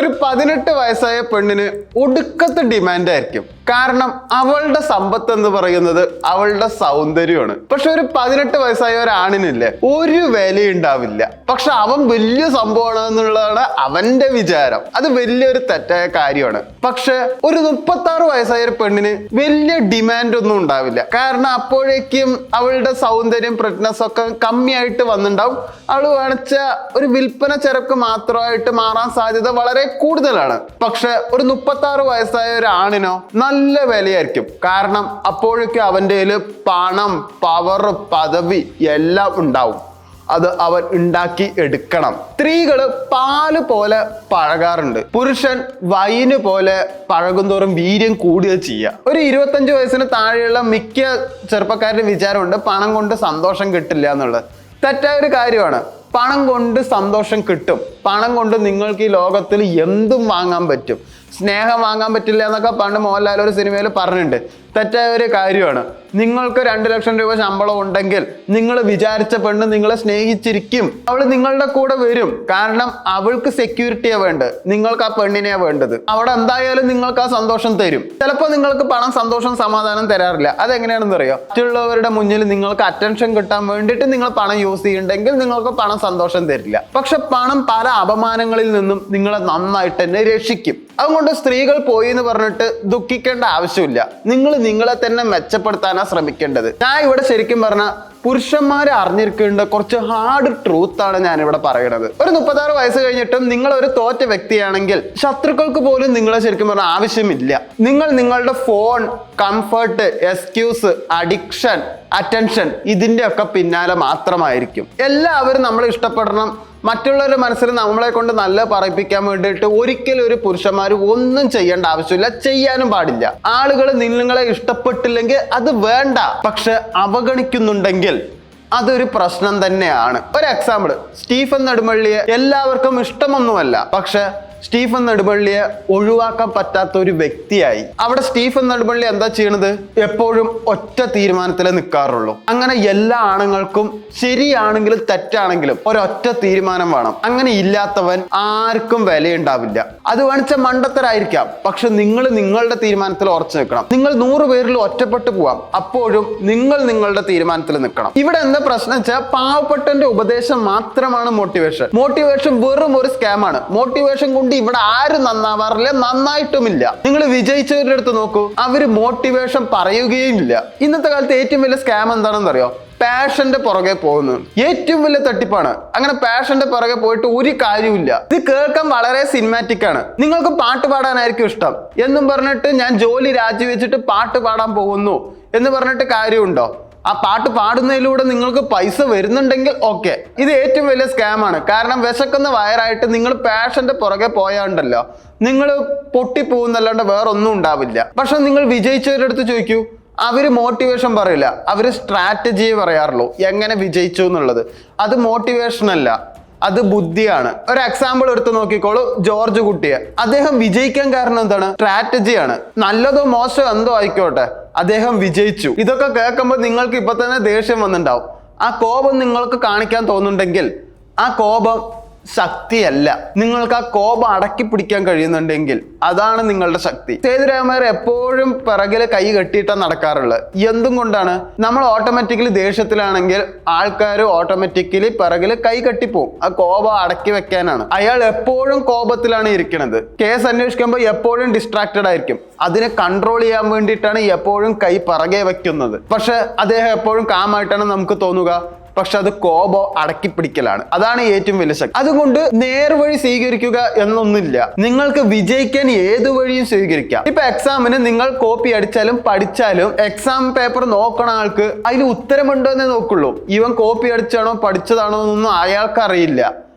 ഒരു 18 വയസ്സായ പെണ്ണിന് ഒടുക്കത്തെ ഡിമാൻഡ് ആയിരിക്കും. കാരണം അവളുടെ സമ്പത്ത് എന്ന് പറയുന്നത് അവളുടെ സൗന്ദര്യമാണ്. പക്ഷെ ഒരു 18 വയസ്സായ ഒരാണിനില്ലേ ഒരു വിലയുണ്ടാവില്ല. പക്ഷെ അവൻ വലിയ സംഭവമാണ് എന്നുള്ളതാണ് അവന്റെ വിചാരം. അത് വലിയൊരു തെറ്റായ കാര്യമാണ്. പക്ഷെ ഒരു 36 വയസ്സായ ഒരു പെണ്ണിന് വലിയ ഡിമാൻഡ് ഒന്നും ഉണ്ടാവില്ല. കാരണം അപ്പോഴേക്കും അവളുടെ സൗന്ദര്യം പ്രഗ്നസ് ഒക്കെ കമ്മിയായിട്ട് വന്നിട്ടുണ്ടാവും. അവൾ വേണിച്ച ഒരു വിൽപ്പന ചരക്ക് മാത്രമായിട്ട് മാറാൻ സാധ്യത വളരെ കൂടുതലാണ്. പക്ഷെ ഒരു 36 വയസ്സായ ഒരു ആണിനോ നല്ല വിലയായിരിക്കും. കാരണം അപ്പോഴേക്കും അവൻ്റെ കയ്യിൽ പണം, പവർ, പദവി എല്ലാം ഉണ്ടാവും. അത് അവൻ ഉണ്ടാക്കി എടുക്കണം. സ്ത്രീകള് പാല് പോലെ പഴകാറുണ്ട്. പുരുഷൻ വൈന് പോലെ പഴകുന്തോറും വീര്യം കൂടുക ചെയ്യുക. ഒരു 25 വയസ്സിന് താഴെയുള്ള മിക്ക ചെറുപ്പക്കാരുടെ വിചാരമുണ്ട് പണം കൊണ്ട് സന്തോഷം കിട്ടില്ല എന്നുള്ളത്. തെറ്റായ ഒരു കാര്യമാണ്. പണം കൊണ്ട് സന്തോഷം കിട്ടും. പണം കൊണ്ട് നിങ്ങൾക്ക് ഈ ലോകത്തിൽ എന്തും വാങ്ങാൻ പറ്റും. സ്നേഹം വാങ്ങാൻ പറ്റില്ല എന്നൊക്കെ പണ്ട് മോഹൻലാൽ ഒരു സിനിമയിൽ പറഞ്ഞിട്ടുണ്ട്. തെറ്റായ ഒരു കാര്യമാണ്. നിങ്ങൾക്ക് 2 ലക്ഷം രൂപ ശമ്പളം ഉണ്ടെങ്കിൽ നിങ്ങൾ വിചാരിച്ച പെണ്ണ് നിങ്ങളെ സ്നേഹിച്ചിരിക്കും. അവൾ നിങ്ങളുടെ കൂടെ വരും. കാരണം അവൾക്ക് സെക്യൂരിറ്റിയാ വേണ്ടത്, നിങ്ങൾക്ക് ആ പെണ്ണിനെയാ വേണ്ടത്. അവിടെ എന്തായാലും നിങ്ങൾക്ക് ആ സന്തോഷം തരും. ചിലപ്പോൾ നിങ്ങൾക്ക് പണം സന്തോഷം സമാധാനം തരാറില്ല. അതെങ്ങനെയാണെന്ന് അറിയോ? മറ്റുള്ളവരുടെ മുന്നിൽ നിങ്ങൾക്ക് അറ്റൻഷൻ കിട്ടാൻ വേണ്ടിയിട്ട് നിങ്ങൾ പണം യൂസ് ചെയ്യുന്നുണ്ടെങ്കിൽ നിങ്ങൾക്ക് പണം സന്തോഷം തരില്ല. പക്ഷെ പണം പല അപമാനങ്ങളിൽ നിന്നും നിങ്ങളെ നന്നായിട്ട് തന്നെ രക്ഷിക്കും. അതുകൊണ്ട് സ്ത്രീകൾ പോയി എന്ന് പറഞ്ഞിട്ട് ദുഃഖിക്കേണ്ട ആവശ്യമില്ല. നിങ്ങളെ തന്നെ മെച്ചപ്പെടുത്താനാണ് ശ്രമിക്കേണ്ടത്. ഞാൻ ഇവിടെ ശരിക്കും പറഞ്ഞ പുരുഷന്മാരെ അറിഞ്ഞിരിക്കേണ്ട കുറച്ച് ഹാർഡ് ട്രൂത്ത് ആണ് ഞാൻ ഇവിടെ പറയുന്നത്. ഒരു 36 വയസ്സ് കഴിഞ്ഞിട്ടും നിങ്ങൾ ഒരു തോറ്റ വ്യക്തിയാണെങ്കിൽ ശത്രുക്കൾക്ക് പോലും നിങ്ങളെ ശരിക്കും പറഞ്ഞ ആവശ്യമില്ല. നിങ്ങൾ നിങ്ങളുടെ phone, comfort, excuse, addiction, attention ഇതിന്റെ ഒക്കെ പിന്നാലെ മാത്രമായിരിക്കും. എല്ലാവരും നമ്മളെ ഇഷ്ടപ്പെടണം, മറ്റുള്ളവരുടെ മനസ്സിൽ നമ്മളെ കൊണ്ട് നല്ല പറയിപ്പിക്കാൻ വേണ്ടിയിട്ട് ഒരിക്കലും ഒരു പുരുഷന്മാർ ഒന്നും ചെയ്യേണ്ട ആവശ്യമില്ല, ചെയ്യാനും പാടില്ല. ആളുകൾ നിങ്ങളെ ഇഷ്ടപ്പെട്ടില്ലെങ്കിൽ അത് വേണ്ട. പക്ഷെ അവഗണിക്കുന്നുണ്ടെങ്കിൽ അതൊരു പ്രശ്നം തന്നെയാണ്. ഒരു എക്സാമ്പിൾ, സ്റ്റീഫൻ നെടുമ്പള്ളിയെ എല്ലാവർക്കും ഇഷ്ടമൊന്നുമല്ല. പക്ഷെ സ്റ്റീഫൻ നെടുമ്പള്ളിയെ ഒഴിവാക്കാൻ പറ്റാത്ത ഒരു വ്യക്തിയായി. അവിടെ സ്റ്റീഫൻ നെടുമ്പള്ളി എന്താ ചെയ്യണത്? എപ്പോഴും ഒറ്റ തീരുമാനത്തിലേ നിൽക്കാറുള്ളൂ. അങ്ങനെ എല്ലാ ആണുങ്ങൾക്കും ശരിയാണെങ്കിലും തെറ്റാണെങ്കിലും ഒരൊറ്റ തീരുമാനം വേണം. അങ്ങനെ ഇല്ലാത്തവൻ ആർക്കും വിലയുണ്ടാവില്ല. അത് വേണിച്ച മണ്ടത്തരായിരിക്കാം. പക്ഷെ നിങ്ങൾ നിങ്ങളുടെ തീരുമാനത്തിൽ ഉറച്ചു നിൽക്കണം. നിങ്ങൾ 100 പേരിൽ ഒറ്റപ്പെട്ടു പോവാം. അപ്പോഴും നിങ്ങൾ നിങ്ങളുടെ തീരുമാനത്തിൽ നിൽക്കണം. ഇവിടെ എന്താ പ്രശ്നം വെച്ചാൽ പാവപ്പെട്ടന്റെ ഉപദേശം മാത്രമാണ് മോട്ടിവേഷൻ. മോട്ടിവേഷൻ വെറും ഒരു സ്കാമാണ്. മോട്ടിവേഷൻ കൊണ്ട് ഇവിടെ ആരും നന്നാവാറില്ല, നന്നായിട്ടുമില്ല. നിങ്ങൾ വിജയിച്ചവരുടെ അടുത്ത് നോക്കൂ, അവര് മോട്ടിവേഷൻ പറയുകയും ഇല്ല. ഇന്നത്തെ കാലത്ത് ഏറ്റവും വലിയ സ്കാം എന്താണെന്ന് അറിയോ? പാഷന്റെ പുറകെ പോകുന്നത് ഏറ്റവും വലിയ തട്ടിപ്പാണ്. അങ്ങനെ പാഷന്റെ പുറകെ പോയിട്ട് ഒരു കാര്യമില്ല. ഇത് കേൾക്കാൻ വളരെ സിനിമാറ്റിക് ആണ്. നിങ്ങൾക്ക് പാട്ട് പാടാനായിരിക്കും ഇഷ്ടം എന്നും പറഞ്ഞിട്ട് ഞാൻ ജോലി രാജിവെച്ചിട്ട് പാട്ട് പാടാൻ പോകുന്നു എന്ന് പറഞ്ഞിട്ട് കാര്യമുണ്ടോ? ആ പാട്ട് പാടുന്നതിലൂടെ നിങ്ങൾക്ക് പൈസ വരുന്നുണ്ടെങ്കിൽ ഓക്കെ. ഇത് ഏറ്റവും വലിയ സ്കാമാണ്. കാരണം വിശക്കുന്ന വയറായിട്ട് നിങ്ങൾ പാഷന്റെ പുറകെ പോയാണ്ടല്ലോ നിങ്ങൾ പൊട്ടിപ്പോകുന്നല്ലാണ്ട് വേറെ ഒന്നും ഉണ്ടാവില്ല. പക്ഷെ നിങ്ങൾ വിജയിച്ചവരുടെ അടുത്ത് ചോദിക്കൂ, അവര് മോട്ടിവേഷൻ പറയില്ല, അവര് സ്ട്രാറ്റജിയെ പറയാറുള്ളൂ, എങ്ങനെ വിജയിച്ചു എന്നുള്ളത്. അത് മോട്ടിവേഷൻ അല്ല, അത് ബുദ്ധിയാണ്. ഒരു എക്സാമ്പിൾ എടുത്ത് നോക്കിക്കോളൂ, ജോർജ് കുട്ടിയെ. അദ്ദേഹം വിജയിക്കാൻ കാരണം എന്താണ്? സ്ട്രാറ്റജിയാണ്. നല്ലതോ മോശമോ എന്തോ ആയിക്കോട്ടെ, അദ്ദേഹം വിജയിച്ചു. ഇതൊക്കെ കേൾക്കുമ്പോൾ നിങ്ങൾക്ക് ഇപ്പൊ തന്നെ ദേഷ്യം വന്നിട്ടുണ്ടാവും. ആ കോപം നിങ്ങൾക്ക് കാണിക്കാൻ തോന്നുന്നുണ്ടെങ്കിൽ ആ കോപം ശക്തിയല്ല. നിങ്ങൾക്ക് ആ കോപം അടക്കി പിടിക്കാൻ കഴിയുന്നുണ്ടെങ്കിൽ അതാണ് നിങ്ങളുടെ ശക്തി. സേതുരാമയ്യർ എപ്പോഴും പിറകില് കൈ കെട്ടിയിട്ടാണ് നടക്കാറുള്ളത്. എന്തും കൊണ്ടാണ്? നമ്മൾ ഓട്ടോമാറ്റിക്കലി ദേഷ്യത്തിലാണെങ്കിൽ ആൾക്കാർ ഓട്ടോമാറ്റിക്കലി പിറകില് കൈ കെട്ടിപ്പോവും. ആ കോപം അടക്കി വെക്കാനാണ്. അയാൾ എപ്പോഴും കോപത്തിലാണ് ഇരിക്കുന്നത്. കേസ് അന്വേഷിക്കുമ്പോൾ എപ്പോഴും ഡിസ്ട്രാക്റ്റഡ് ആയിരിക്കും. അതിനെ കൺട്രോൾ ചെയ്യാൻ വേണ്ടിയിട്ടാണ് എപ്പോഴും കൈ പിറകെ വെക്കുന്നത്. പക്ഷെ അദ്ദേഹം എപ്പോഴും കാമായിട്ടാണ് നമുക്ക് തോന്നുക. പക്ഷെ അത് കോപം അടക്കി പിടിക്കലാണ്. അതാണ് ഏറ്റവും വലിയ ശക്തി. അതുകൊണ്ട് നേർവഴി സ്വീകരിക്കുക എന്നൊന്നില്ല. നിങ്ങൾക്ക് വിജയിക്കാൻ ഏത് വഴിയും സ്വീകരിക്കാം. ഇപ്പൊ എക്സാമിന് നിങ്ങൾ കോപ്പി അടിച്ചാലും പഠിച്ചാലും എക്സാം പേപ്പർ നോക്കണ ആൾക്ക് അതിൽ ഉത്തരമുണ്ടോ എന്നേ നോക്കുള്ളൂ. ഇവൻ കോപ്പി അടിച്ചാണോ പഠിച്ചതാണോ എന്നൊന്നും അയാൾക്ക് അറിയില്ല.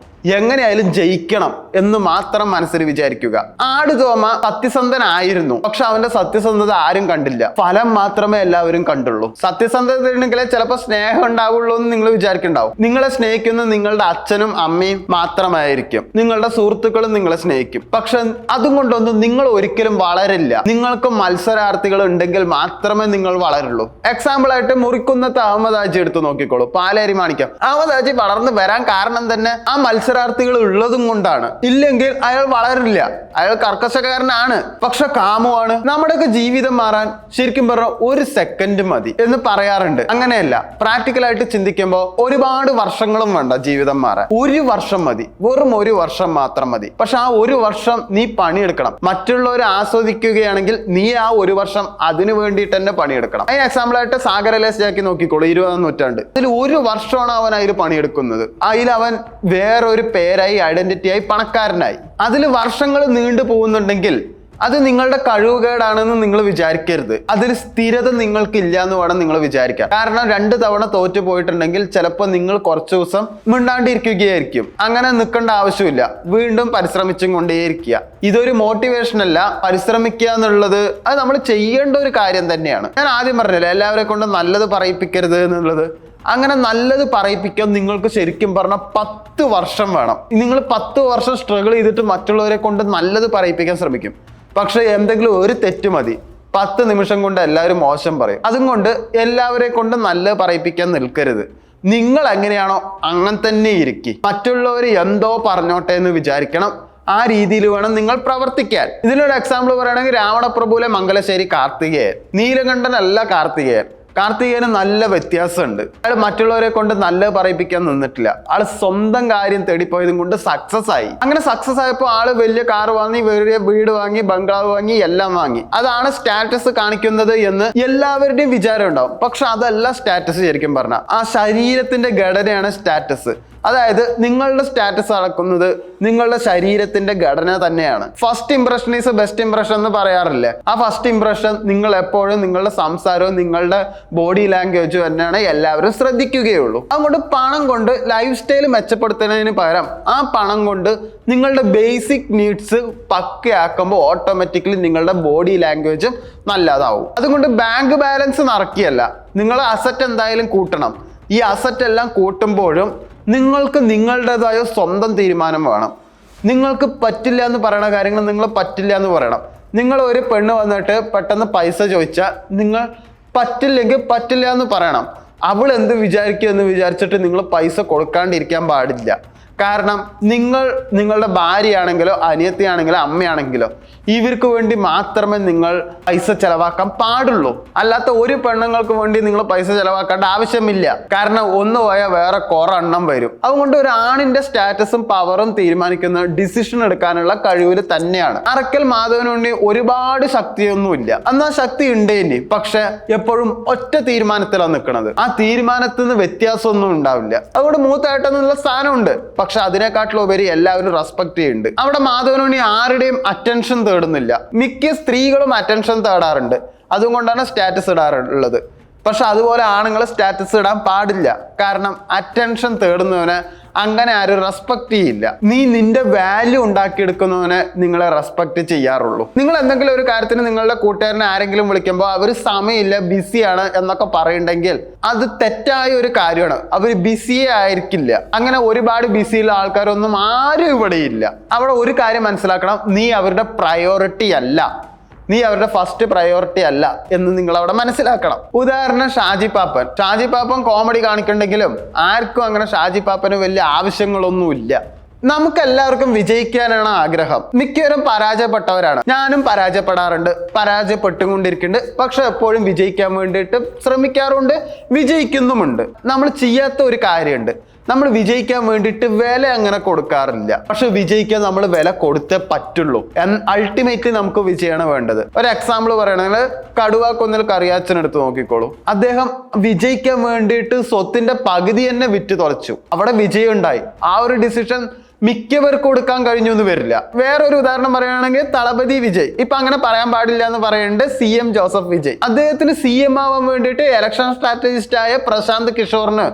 എങ്ങനെയായാലും ജയിക്കണം എന്ന് മാത്രം മനസ്സിൽ വിചാരിക്കുക. ആടുതോമ സത്യസന്ധനായിരുന്നു. പക്ഷെ അവന്റെ സത്യസന്ധത ആരും കണ്ടില്ല. ഫലം മാത്രമേ എല്ലാവരും കണ്ടുള്ളൂ. സത്യസന്ധത ഉണ്ടെങ്കിലേ ചിലപ്പോൾ സ്നേഹം ഉണ്ടാവുള്ളൂ എന്ന് നിങ്ങൾ വിചാരിക്കുന്നുണ്ടാവും. നിങ്ങളെ സ്നേഹിക്കുന്ന നിങ്ങളുടെ അച്ഛനും അമ്മയും മാത്രമായിരിക്കും. നിങ്ങളുടെ സുഹൃത്തുക്കളും നിങ്ങളെ സ്നേഹിക്കും. പക്ഷെ അതുകൊണ്ടൊന്നും നിങ്ങൾ ഒരിക്കലും വളരില്ല. നിങ്ങൾക്ക് മത്സരാർത്ഥികൾ ഉണ്ടെങ്കിൽ മാത്രമേ നിങ്ങൾ വളരുള്ളൂ. എക്സാമ്പിൾ ആയിട്ട് മുറിക്കുന്നത്ത് അഹമ്മദ് ഹാജി എടുത്ത് നോക്കിക്കോളൂ. പാലേരി മാണിക്യം. അഹമ്മദ് ഹാജി വളർന്നു വരാൻ കാരണം തന്നെ ആ മത്സര മത്സരാർത്ഥികൾ ഉള്ളതും കൊണ്ടാണ്. ഇല്ലെങ്കിൽ അയാൾ വളരില്ല. അയാൾ കർക്കശക്കാരനാണ്, പക്ഷെ കാമുവാണ്. നമ്മുടെയൊക്കെ ജീവിതം മാറാൻ ശരിക്കും പറഞ്ഞ ഒരു സെക്കൻഡ് മതി എന്ന് പറയാറുണ്ട്. അങ്ങനെയല്ല, പ്രാക്ടിക്കലായിട്ട് ചിന്തിക്കുമ്പോൾ ഒരുപാട് വർഷങ്ങളും വേണ്ട ജീവിതം മാറാൻ. ഒരു വർഷം മതി, വെറും ഒരു വർഷം മാത്രം മതി. പക്ഷെ ആ ഒരു വർഷം നീ പണിയെടുക്കണം. മറ്റുള്ളവർ ആസ്വദിക്കുകയാണെങ്കിൽ നീ ആ ഒരു വർഷം അതിനു വേണ്ടിയിട്ട് തന്നെ പണിയെടുക്കണം. അതിന് എക്സാമ്പിൾ ആയിട്ട് സാഗരലേസ് ജാക്കി നോക്കിക്കോളൂ. 20-ാം നൂറ്റാണ്ട് അതിൽ ഒരു വർഷമാണ് അവൻ അതിൽ പണിയെടുക്കുന്നത്. അതിൽ അവൻ വേറൊരു പേരായി, ഐഡന്റിറ്റിയായി, പണക്കാരനായി. അതിൽ വർഷങ്ങൾ നീണ്ടു പോകുന്നുണ്ടെങ്കിൽ അത് നിങ്ങളുടെ കഴിവുകേടാണെന്ന് നിങ്ങൾ വിചാരിക്കരുത്. അതിൽ സ്ഥിരത നിങ്ങൾക്ക് ഇല്ല എന്ന് വേണം നിങ്ങൾ വിചാരിക്കാൻ. കാരണം 2 തവണ തോറ്റു പോയിട്ടുണ്ടെങ്കിൽ ചിലപ്പോൾ നിങ്ങൾ കുറച്ച് ദിവസം മിണ്ടാണ്ടിരിക്കുകയായിരിക്കും. അങ്ങനെ നിൽക്കേണ്ട ആവശ്യമില്ല. വീണ്ടും പരിശ്രമിച്ചും കൊണ്ടേയിരിക്കുക. ഇതൊരു മോട്ടിവേഷൻ അല്ല. പരിശ്രമിക്കുക എന്നുള്ളത് അത് നമ്മൾ ചെയ്യേണ്ട ഒരു കാര്യം തന്നെയാണ്. ഞാൻ ആദ്യം പറഞ്ഞില്ല, എല്ലാവരെ കൊണ്ട് നല്ലത് പറയിപ്പിക്കരുത് എന്നുള്ളത്. അങ്ങനെ നല്ലത് പറയിപ്പിക്കാൻ നിങ്ങൾക്ക് ശരിക്കും പറഞ്ഞാൽ 10 വർഷം വേണം. നിങ്ങൾ 10 വർഷം സ്ട്രഗിൾ ചെയ്തിട്ട് മറ്റുള്ളവരെ കൊണ്ട് നല്ലത് പറയിപ്പിക്കാൻ ശ്രമിക്കും. പക്ഷെ എന്തെങ്കിലും ഒരു തെറ്റ് മതി, 10 നിമിഷം കൊണ്ട് എല്ലാവരും മോശം പറയും. അതുകൊണ്ട് എല്ലാവരെ കൊണ്ട് നല്ലത് പറയിപ്പിക്കാൻ നിൽക്കരുത്. നിങ്ങൾ എങ്ങനെയാണോ അങ്ങനെ തന്നെ ഇരിക്കും. മറ്റുള്ളവർ എന്തോ പറഞ്ഞോട്ടെ എന്ന് വിചാരിക്കണം. ആ രീതിയിൽ വേണം നിങ്ങൾ പ്രവർത്തിക്കാൻ. ഇതിനൊരു എക്സാമ്പിൾ പറയുകയാണെങ്കിൽ രാവണപ്രഭുവിലെ മംഗലശ്ശേരി കാർത്തികേയൻ. നീലകണ്ഠനല്ല കാർത്തികേയൻ. കാർത്തികേയന് നല്ല വ്യത്യാസമുണ്ട്. അയാൾ മറ്റുള്ളവരെ കൊണ്ട് നല്ലത് പറയിപ്പിക്കാൻ നിന്നിട്ടില്ല. ആള് സ്വന്തം കാര്യം തേടിപ്പോയതും കൊണ്ട് സക്സസ് ആയി. അങ്ങനെ സക്സസ് ആയപ്പോൾ ആള് വലിയ കാർ വാങ്ങി, വലിയ വീട് വാങ്ങി, ബംഗ്ലാവ് വാങ്ങി, എല്ലാം വാങ്ങി. അതാണ് സ്റ്റാറ്റസ് കാണിക്കുന്നത് എന്ന് എല്ലാവരുടെയും വിചാരം ഉണ്ടാവും. പക്ഷെ അതല്ല സ്റ്റാറ്റസ്. ശരിക്കും പറഞ്ഞാൽ ആ ശരീരത്തിന്റെ ഘടനയാണ് സ്റ്റാറ്റസ്. അതായത് നിങ്ങളുടെ സ്റ്റാറ്റസ് അളക്കുന്നത് നിങ്ങളുടെ ശരീരത്തിന്റെ ഘടന തന്നെയാണ്. First impression is best impression എന്ന് പറയാറില്ലേ? ആ ഫസ്റ്റ് ഇംപ്രഷൻ നിങ്ങൾ എപ്പോഴും നിങ്ങളുടെ സംസാരവും നിങ്ങളുടെ ബോഡി ലാംഗ്വേജും തന്നെയാണ് എല്ലാവരും ശ്രദ്ധിക്കുകയുള്ളൂ. അതുകൊണ്ട് പണം കൊണ്ട് ലൈഫ് സ്റ്റൈൽ മെച്ചപ്പെടുത്തുന്നതിന് പകരം ആ പണം കൊണ്ട് നിങ്ങളുടെ ബേസിക് നീഡ്സ് പക്കയാക്കുമ്പോൾ ഓട്ടോമാറ്റിക്കലി നിങ്ങളുടെ ബോഡി ലാംഗ്വേജും നല്ലതാവും. അതുകൊണ്ട് ബാങ്ക് ബാലൻസ് നിറക്കിയല്ല, നിങ്ങൾ അസറ്റ് എന്തായാലും കൂട്ടണം. ഈ അസറ്റ് എല്ലാം കൂട്ടുമ്പോഴും നിങ്ങൾക്ക് നിങ്ങളുടേതായ സ്വന്തം തീരുമാനം വേണം. നിങ്ങൾക്ക് പറ്റില്ല എന്ന് പറയുന്ന കാര്യങ്ങൾ നിങ്ങൾ പറ്റില്ല എന്ന് പറയണം. നിങ്ങൾ ഒരു പെണ്ണ് വന്നിട്ട് പെട്ടെന്ന് പൈസ ചോദിച്ചാൽ നിങ്ങൾ പറ്റില്ലെങ്കിൽ പറ്റില്ല എന്ന് പറയണം. അവൾ എന്ത് വിചാരിക്കും എന്ന് വിചാരിച്ചിട്ട് നിങ്ങൾ പൈസ കൊടുക്കാണ്ടിരിക്കാൻ പാടില്ല. കാരണം നിങ്ങളുടെ ഭാര്യയാണെങ്കിലോ അനിയത്തിയാണെങ്കിലോ അമ്മയാണെങ്കിലോ ഇവർക്ക് വേണ്ടി മാത്രമേ നിങ്ങൾ പൈസ ചെലവാക്കാൻ പാടുള്ളൂ. അല്ലാത്ത ഒരു പെണ്ണുങ്ങൾക്ക് വേണ്ടി നിങ്ങൾ പൈസ ചെലവാക്കേണ്ട ആവശ്യമില്ല. കാരണം ഒന്ന് പോയാൽ വേറെ കുറെ എണ്ണം വരും. അതുകൊണ്ട് ഒരു ആണിന്റെ സ്റ്റാറ്റസും പവറും തീരുമാനിക്കുന്ന ഡിസിഷൻ എടുക്കാനുള്ള കഴിവിൽ തന്നെയാണ്. അറക്കൽ മാധവനുണ്ണി ഒരുപാട് ശക്തിയൊന്നുമില്ല. എന്നാൽ ശക്തി ഉണ്ടേനി, പക്ഷെ എപ്പോഴും ഒറ്റ തീരുമാനത്തിലാണ് നിൽക്കുന്നത്. ആ തീരുമാനത്തിൽ നിന്ന് വ്യത്യാസമൊന്നും ഉണ്ടാവില്ല. അതുകൊണ്ട് മൂത്തേട്ടെന്നുള്ള സ്ഥാനമുണ്ട്. പക്ഷെ അതിനെക്കാട്ടിലുപരി എല്ലാവരും റെസ്പെക്ട് ചെയ്യുന്നുണ്ട്. അവിടെ മാധവനുണ്ണി ആരുടെയും അറ്റൻഷൻ തേടുന്നില്ല. മിക്ക സ്ത്രീകളും അറ്റൻഷൻ തേടാറുണ്ട്. അതുകൊണ്ടാണ് സ്റ്റാറ്റസ് ഇടാറുള്ളത്. പക്ഷെ അതുപോലെ ആണുങ്ങൾ സ്റ്റാറ്റസ് ഇടാൻ പാടില്ല. കാരണം അറ്റൻഷൻ തേടുന്നവനെ അങ്ങനെ ആരും റെസ്പെക്ട് ചെയ്യില്ല. നീ നിന്റെ വാല്യൂ ഉണ്ടാക്കിയെടുക്കുന്നവനെ നിങ്ങളെ റെസ്പെക്ട് ചെയ്യാറുള്ളൂ. നിങ്ങൾ എന്തെങ്കിലും ഒരു കാര്യത്തിന് നിങ്ങളുടെ കൂട്ടുകാരനെ ആരെങ്കിലും വിളിക്കുമ്പോൾ അവർ സമയമില്ല, ബിസിയാണ് എന്നൊക്കെ പറയുന്നുണ്ടെങ്കിൽ അത് തെറ്റായ ഒരു കാര്യമാണ്. അവർ ബിസിയേ ആയിരിക്കില്ല. അങ്ങനെ ഒരുപാട് ബിസിയുള്ള ആൾക്കാരൊന്നും ആരും ഇവിടെ ഇല്ല. അവിടെ ഒരു കാര്യം മനസ്സിലാക്കണം, നീ അവരുടെ പ്രയോറിറ്റി അല്ല. നീ അവരുടെ ഫസ്റ്റ് പ്രയോറിറ്റി അല്ല എന്ന് നിങ്ങൾ അവിടെ മനസ്സിലാക്കണം. ഉദാഹരണം ഷാജി പാപ്പൻ കോമഡി കാണിക്കണ്ടെങ്കിലും ആർക്കും അങ്ങനെ ഷാജി പാപ്പന് വലിയ ആവശ്യങ്ങളൊന്നുമില്ല. നമുക്ക് എല്ലാവർക്കും വിജയിക്കാനാണ് ആഗ്രഹം. മിക്കവരും പരാജയപ്പെട്ടവരാണ്. ഞാനും പരാജയപ്പെടാറുണ്ട്, പരാജയപ്പെട്ടുകൊണ്ടിരിക്കുന്നുണ്ട്. പക്ഷെ എപ്പോഴും വിജയിക്കാൻ വേണ്ടിയിട്ട് ശ്രമിക്കാറുണ്ട്, വിജയിക്കുന്നുമുണ്ട്. നമ്മൾ ചെയ്യാത്ത ഒരു കാര്യമുണ്ട്, നമ്മൾ വിജയിക്കാൻ വേണ്ടിയിട്ട് വില അങ്ങനെ കൊടുക്കാറില്ല. പക്ഷെ വിജയിക്കാൻ നമ്മൾ വില കൊടുത്തേ പറ്റുള്ളൂ. അൾട്ടിമേറ്റ്ലി നമുക്ക് വിജയമാണ് വേണ്ടത്. ഒരു എക്സാമ്പിൾ പറയണെങ്കിൽ കടുവാക്കുന്നിൽ കറിയാച്ചൻ എടുത്ത് നോക്കിക്കോളൂ. അദ്ദേഹം വിജയിക്കാൻ വേണ്ടിയിട്ട് സ്വത്തിന്റെ പകുതി തന്നെ വിറ്റ് തുലച്ചു. അവിടെ വിജയം ഉണ്ടായി. ആ ഒരു ഡിസിഷൻ മിക്കവർക്ക് കൊടുക്കാൻ കഴിഞ്ഞു എന്ന് വരില്ല. വേറൊരു ഉദാഹരണം പറയുകയാണെങ്കിൽ തളപതി വിജയ്. ഇപ്പൊ അങ്ങനെ പറയാൻ പാടില്ല എന്ന് പറയുന്നുണ്ട് CM ജോസഫ് വിജയ്. അദ്ദേഹത്തിന് CM ആവാൻ വേണ്ടിയിട്ട് ഇലക്ഷൻ സ്ട്രാറ്റജിസ്റ്റ് ആയ പ്രശാന്ത് കിഷോറിന്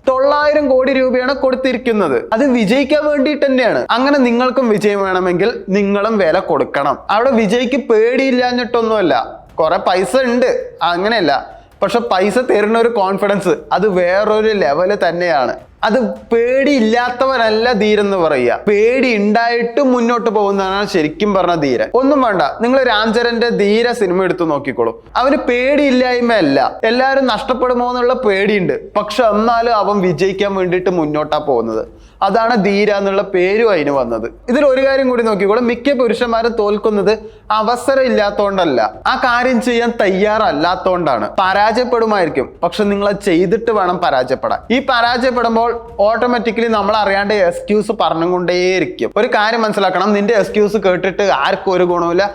900 കോടി രൂപയാണ് കൊടുത്തിരിക്കുന്നത്. അത് വിജയിക്കാൻ വേണ്ടിയിട്ട് തന്നെയാണ്. അങ്ങനെ നിങ്ങൾക്കും വിജയം വേണമെങ്കിൽ നിങ്ങളും വില കൊടുക്കണം. അവിടെ വിജയിക്ക് പേടിയില്ലാഞ്ഞിട്ടൊന്നുമല്ല, കുറെ പൈസ ഉണ്ട്, അങ്ങനെയല്ല. പക്ഷെ പൈസ തരുന്ന ഒരു കോൺഫിഡൻസ് അത് വേറൊരു ലെവല് തന്നെയാണ്. അത് പേടിയില്ലാത്തവനല്ല ധീരെന്ന് പറയുക. പേടി ഉണ്ടായിട്ട് മുന്നോട്ട് പോകുന്നതാണ് ശരിക്കും പറഞ്ഞ ധീരൻ. ഒന്നും വേണ്ട, നിങ്ങൾ രാംചരന്റെ ധീര സിനിമ എടുത്തു നോക്കിക്കോളൂ. അവന് പേടിയില്ലായ്മയല്ല, എല്ലാവരും നഷ്ടപ്പെടുമോ എന്നുള്ള പേടിയുണ്ട്. പക്ഷെ എന്നാലും അവൻ വിജയിക്കാൻ വേണ്ടിയിട്ട് മുന്നോട്ടാ പോകുന്നത്. അതാണ് ധീര എന്നുള്ള പേരും അതിന് വന്നത്. ഇതിൽ ഒരു കാര്യം കൂടി നോക്കിക്കോളൂ, മിക്ക പുരുഷന്മാരും തോൽക്കുന്നത് അവസരം ഇല്ലാത്തോണ്ടല്ല, ആ കാര്യം ചെയ്യാൻ തയ്യാറല്ലാത്തോണ്ടാണ്. പരാജയപ്പെടുമായിരിക്കും, പക്ഷെ നിങ്ങൾ അത് ചെയ്തിട്ട് വേണം പരാജയപ്പെടാൻ. ഈ പരാജയപ്പെടുമ്പോൾ ഓട്ടോമാറ്റിക്കലി നമ്മൾ അറിയാണ്ട് എക്സ്ക്യൂസ് പറഞ്ഞുകൊണ്ടേയിരിക്കും. ഒരു കാര്യം മനസ്സിലാക്കണം, നിന്റെ എക്സ്ക്യൂസ് കേട്ടിട്ട് ആർക്കും ഒരു ഗുണമില്ല.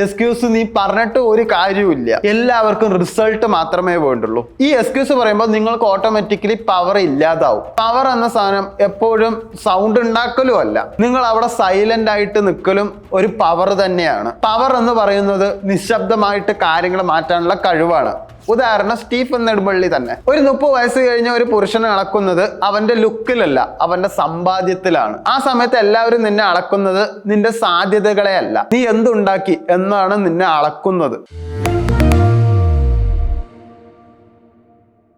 എക്സ്ക്യൂസ് നീ പറഞ്ഞിട്ട് ഒരു കാര്യമില്ല. എല്ലാവർക്കും റിസൾട്ട് മാത്രമേ വേണ്ടുള്ളൂ. ഈ എക്സ്ക്യൂസ് പറയുമ്പോൾ നിങ്ങൾക്ക് ഓട്ടോമാറ്റിക്കലി പവർ ഇല്ലാതാവും. പവർ എന്ന സാധനം എപ്പോഴും സൗണ്ട് ഉണ്ടാക്കലും അല്ല, നിങ്ങൾ അവിടെ സൈലന്റ് ആയിട്ട് നിൽക്കലും ഒരു പവർ തന്നെയാണ്. പവർ എന്ന് പറയുന്നത് നിശബ്ദമായിട്ട് കാര്യങ്ങൾ മാറ്റാനുള്ള കഴിവാണ്. ഉദാഹരണം സ്റ്റീഫൻ നെടുമ്പള്ളി തന്നെ. ഒരു 30 വയസ്സ് കഴിഞ്ഞ ഒരു പുരുഷനെ അളക്കുന്നത് അവന്റെ ലുക്കിലല്ല, അവന്റെ സമ്പാദ്യത്തിലാണ്. ആ സമയത്ത് എല്ലാവരും നിന്നെ അളക്കുന്നത് നിന്റെ സാധ്യതകളെ അല്ല, നീ എന്തുണ്ടാക്കി എന്നാണ് നിന്നെ അളക്കുന്നത്.